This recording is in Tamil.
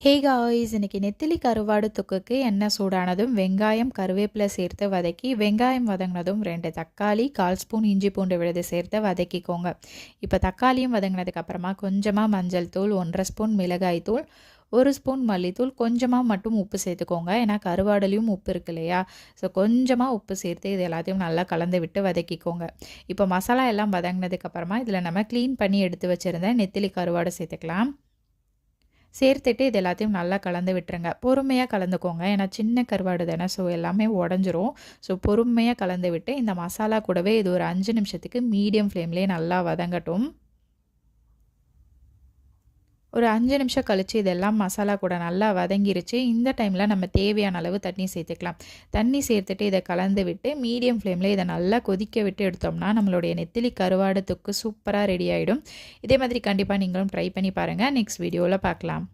ஹே காய்ஸ், இன்னைக்கு நெத்திலி கருவாடு தொக்குக்கு எண்ணெய் சூடானதும் வெங்காயம் கருவேப்பிலை சேர்த்து வதக்கி, வெங்காயம் வதங்கினதும் 2 தக்காளி 1/4 ஸ்பூன் இஞ்சி பூண்டு விழுது சேர்த்து வதக்கிக்கோங்க. இப்போ தக்காளியும் வதங்கினதுக்கு அப்புறமா கொஞ்சமாக மஞ்சள் தூள், 1/2 ஸ்பூன் மிளகாய் தூள், 1 ஸ்பூன் மல்லித்தூள், கொஞ்சமாக மட்டும் உப்பு சேர்த்துக்கோங்க. ஏன்னா கருவாடுலேயும் உப்பு இருக்கு இல்லையா? ஸோ கொஞ்சமாக உப்பு சேர்த்து இது எல்லாத்தையும் நல்லா கலந்து விட்டு வதக்கிக்கோங்க. இப்போ மசாலா எல்லாம் வதங்கினதுக்கு அப்புறமா இதில் நம்ம க்ளீன் பண்ணி எடுத்து வச்சுருந்த நெத்திலி கருவாடு சேர்த்துக்கலாம். சேர்த்துட்டு இது எல்லாத்தையும் நல்லா கலந்து விட்டுருங்க. பொறுமையாக கலந்துக்கோங்க. ஏன்னா சின்ன கருவாடு தானே, ஸோ எல்லாமே உடஞ்சிரும். ஸோ பொறுமையாக கலந்து விட்டு இந்த மசாலா கூடவே இது ஒரு 5 நிமிஷத்துக்கு மீடியம் ஃப்ளேம்லேயே நல்லா வதங்கட்டும். ஒரு 5 நிமிஷம் கழித்து இதெல்லாம் மசாலா கூட நல்லா வதங்கிருச்சு. இந்த டைமில் நம்ம தேவையான அளவு தண்ணி சேர்த்துக்கலாம். தண்ணி சேர்த்துட்டு இதை கலந்து விட்டு மீடியம் ஃப்ளேமில் இதை நல்லா கொதிக்க விட்டு எடுத்தோம்னா நம்மளுடைய நெத்திலி கருவாடு தொக்கு சூப்பராக ரெடி ஆகிடும். இதே மாதிரி கண்டிப்பாக நீங்களும் ட்ரை பண்ணி பாருங்கள். நெக்ஸ்ட் வீடியோவில் பார்க்கலாம்.